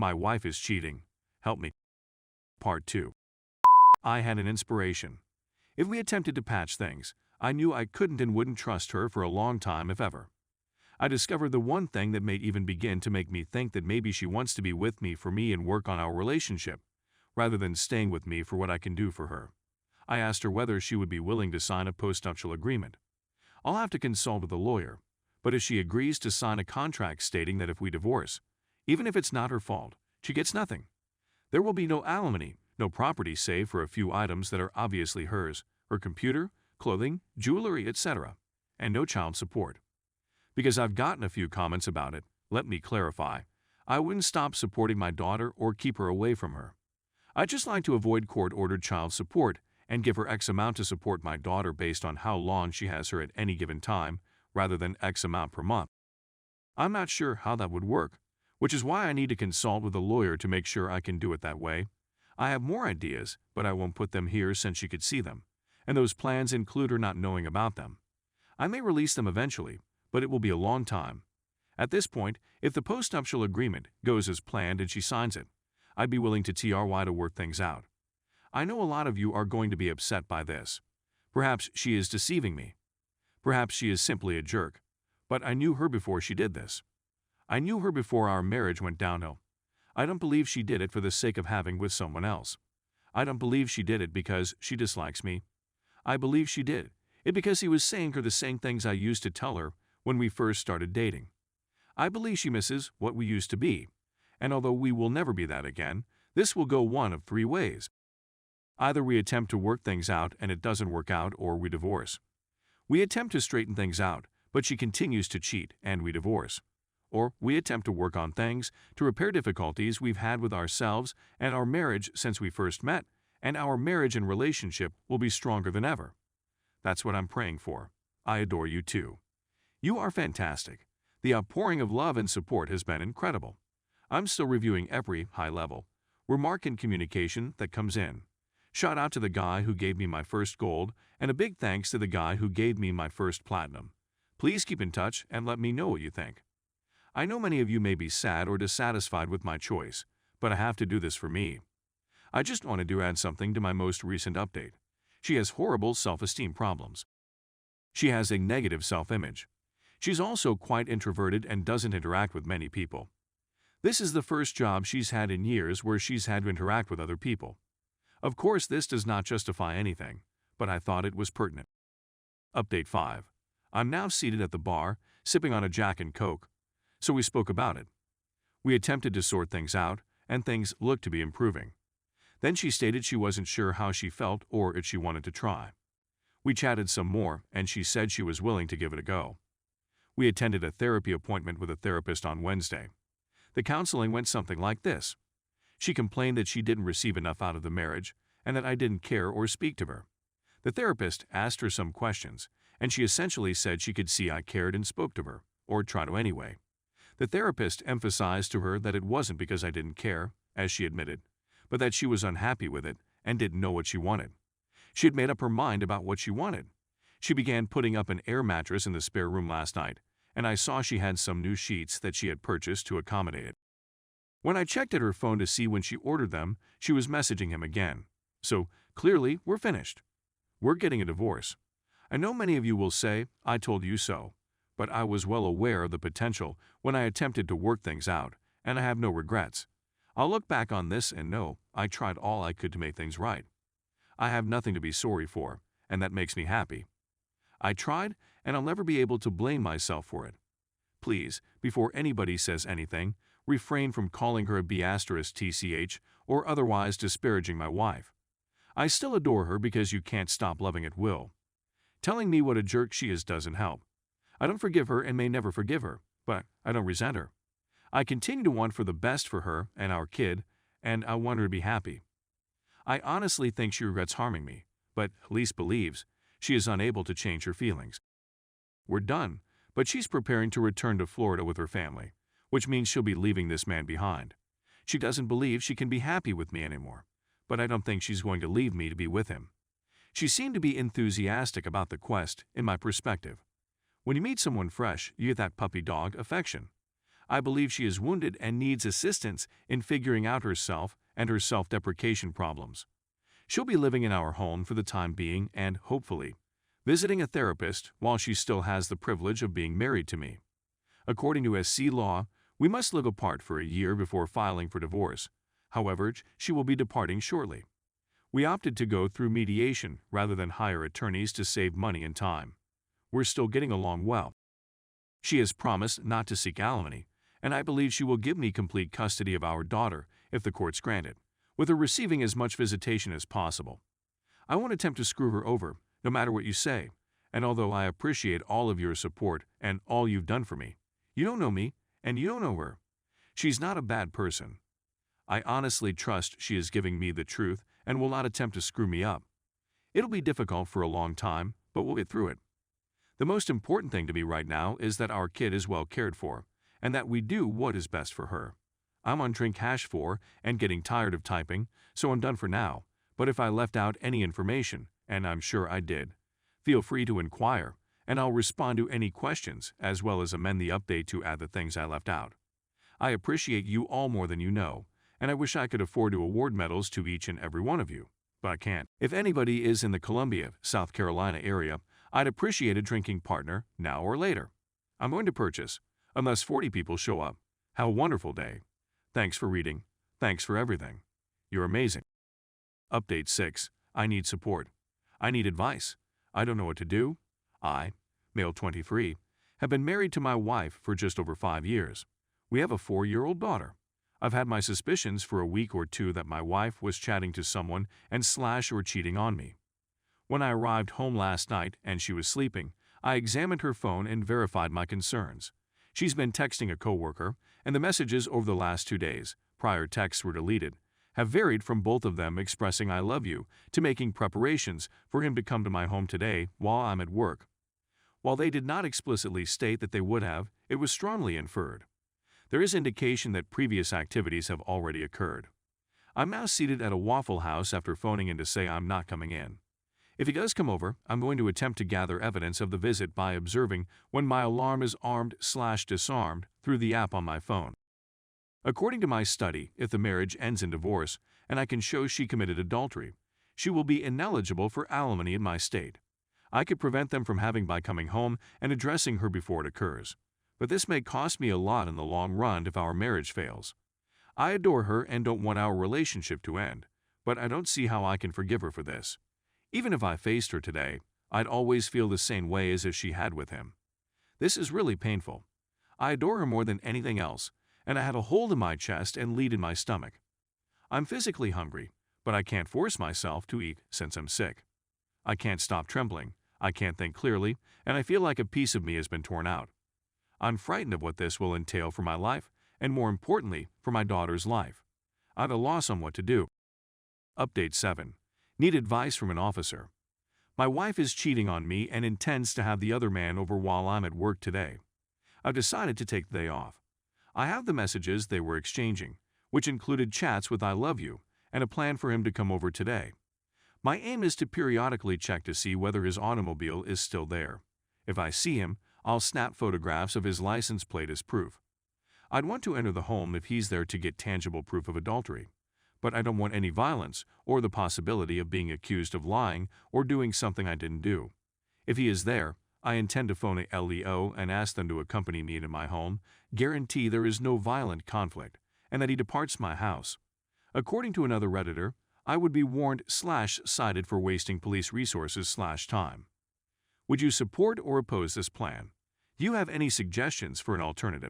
My wife is cheating. Help me. Part 2. I had an inspiration. If we attempted to patch things, I knew I couldn't and wouldn't trust her for a long time if ever. I discovered the one thing that may even begin to make me think that maybe she wants to be with me for me and work on our relationship, rather than staying with me for what I can do for her. I asked her whether she would be willing to sign a postnuptial agreement. I'll have to consult with a lawyer, but if she agrees to sign a contract stating that if we divorce, even if it's not her fault, she gets nothing. There will be no alimony, no property save for a few items that are obviously hers, her computer, clothing, jewelry, etc., and no child support. Because I've gotten a few comments about it, let me clarify. I wouldn't stop supporting my daughter or keep her away from her. I'd just like to avoid court-ordered child support and give her X amount to support my daughter based on how long she has her at any given time, rather than X amount per month. I'm not sure how that would work, which is why I need to consult with a lawyer to make sure I can do it that way. I have more ideas, but I won't put them here since she could see them, and those plans include her not knowing about them. I may release them eventually, but it will be a long time. At this point, if the postnuptial agreement goes as planned and she signs it, I'd be willing to try to work things out. I know a lot of you are going to be upset by this. Perhaps she is deceiving me. Perhaps she is simply a jerk. But I knew her before she did this. I knew her before our marriage went downhill. I don't believe she did it for the sake of having with someone else. I don't believe she did it because she dislikes me. I believe she did it because he was saying her the same things I used to tell her when we first started dating. I believe she misses what we used to be, and although we will never be that again, this will go one of 3 ways. Either we attempt to work things out and it doesn't work out, or we divorce. We attempt to straighten things out, but she continues to cheat and we divorce. Or we attempt to work on things, to repair difficulties we've had with ourselves and our marriage since we first met, and our marriage and relationship will be stronger than ever. That's what I'm praying for. I adore you too. You are fantastic. The outpouring of love and support has been incredible. I'm still reviewing every high-level remark and communication that comes in. Shout out to the guy who gave me my first gold, and a big thanks to the guy who gave me my first platinum. Please keep in touch and let me know what you think. I know many of you may be sad or dissatisfied with my choice, but I have to do this for me. I just wanted to add something to my most recent update. She has horrible self-esteem problems. She has a negative self-image. She's also quite introverted and doesn't interact with many people. This is the first job she's had in years where she's had to interact with other people. Of course, this does not justify anything, but I thought it was pertinent. Update 5. I'm now seated at the bar, sipping on a Jack and Coke. So we spoke about it. We attempted to sort things out, and things looked to be improving. Then she stated she wasn't sure how she felt or if she wanted to try. We chatted some more, and she said she was willing to give it a go. We attended a therapy appointment with a therapist on Wednesday. The counseling went something like this. She complained that she didn't receive enough out of the marriage and that I didn't care or speak to her. The therapist asked her some questions, and she essentially said she could see I cared and spoke to her, or try to anyway. The therapist emphasized to her that it wasn't because I didn't care, as she admitted, but that she was unhappy with it and didn't know what she wanted. She had made up her mind about what she wanted. She began putting up an air mattress in the spare room last night, and I saw she had some new sheets that she had purchased to accommodate it. When I checked at her phone to see when she ordered them, she was messaging him again. So, clearly, we're finished. We're getting a divorce. I know many of you will say, I told you so, but I was well aware of the potential when I attempted to work things out, and I have no regrets. I'll look back on this and know I tried all I could to make things right. I have nothing to be sorry for, and that makes me happy. I tried, and I'll never be able to blame myself for it. Please, before anybody says anything, refrain from calling her a B*TCH or otherwise disparaging my wife. I still adore her because you can't stop loving at will. Telling me what a jerk she is doesn't help. I don't forgive her and may never forgive her, but I don't resent her. I continue to want for the best for her and our kid, and I want her to be happy. I honestly think she regrets harming me, but Elise believes she is unable to change her feelings. We're done, but she's preparing to return to Florida with her family, which means she'll be leaving this man behind. She doesn't believe she can be happy with me anymore, but I don't think she's going to leave me to be with him. She seemed to be enthusiastic about the quest, in my perspective. When you meet someone fresh, you get that puppy dog affection. I believe she is wounded and needs assistance in figuring out herself and her self-deprecation problems. She'll be living in our home for the time being and, hopefully, visiting a therapist while she still has the privilege of being married to me. According to SC law, we must live apart for a year before filing for divorce. However, she will be departing shortly. We opted to go through mediation rather than hire attorneys to save money and time. We're still getting along well. She has promised not to seek alimony, and I believe she will give me complete custody of our daughter if the courts grant it, with her receiving as much visitation as possible. I won't attempt to screw her over, no matter what you say, and although I appreciate all of your support and all you've done for me, you don't know me, and you don't know her. She's not a bad person. I honestly trust she is giving me the truth and will not attempt to screw me up. It'll be difficult for a long time, but we'll get through it. The most important thing to me right now is that our kid is well cared for, and that we do what is best for her. I'm on drink hash 4 and getting tired of typing, so I'm done for now, but if I left out any information, and I'm sure I did, feel free to inquire, and I'll respond to any questions as well as amend the update to add the things I left out. I appreciate you all more than you know, and I wish I could afford to award medals to each and every one of you, but I can't. If anybody is in the Columbia, South Carolina area, I'd appreciate a drinking partner now or later. I'm going to purchase, unless 40 people show up. Have a wonderful day. Thanks for reading. Thanks for everything. You're amazing. Update 6. I need support. I need advice. I don't know what to do. I, male 23, have been married to my wife for just over 5 years. We have a 4-year-old daughter. I've had my suspicions for a week or two that my wife was chatting to someone and or cheating on me. When I arrived home last night and she was sleeping, I examined her phone and verified my concerns. She's been texting a coworker, and the messages over the last 2 days, prior texts were deleted, have varied from both of them expressing I love you to making preparations for him to come to my home today while I'm at work. While they did not explicitly state that they would have, it was strongly inferred. There is indication that previous activities have already occurred. I'm now seated at a Waffle House after phoning in to say I'm not coming in. If he does come over, I'm going to attempt to gather evidence of the visit by observing when my alarm is armed/disarmed through the app on my phone. According to my study, if the marriage ends in divorce and I can show she committed adultery, she will be ineligible for alimony in my state. I could prevent them from having by coming home and addressing her before it occurs. But this may cost me a lot in the long run if our marriage fails. I adore her and don't want our relationship to end, but I don't see how I can forgive her for this. Even if I faced her today, I'd always feel the same way as if she had with him. This is really painful. I adore her more than anything else, and I had a hole in my chest and lead in my stomach. I'm physically hungry, but I can't force myself to eat since I'm sick. I can't stop trembling, I can't think clearly, and I feel like a piece of me has been torn out. I'm frightened of what this will entail for my life, and more importantly, for my daughter's life. I'm at a loss on what to do. Update 7. Need advice from an officer. My wife is cheating on me and intends to have the other man over while I'm at work today. I've decided to take the day off. I have the messages they were exchanging, which included chats with I love you, and a plan for him to come over today. My aim is to periodically check to see whether his automobile is still there. If I see him, I'll snap photographs of his license plate as proof. I'd want to enter the home if he's there to get tangible proof of adultery, but I don't want any violence or the possibility of being accused of lying or doing something I didn't do. If he is there, I intend to phone a LEO and ask them to accompany me to my home, guarantee there is no violent conflict, and that he departs my house. According to another Redditor, I would be warned/cited for wasting police resources/time. Would you support or oppose this plan? Do you have any suggestions for an alternative?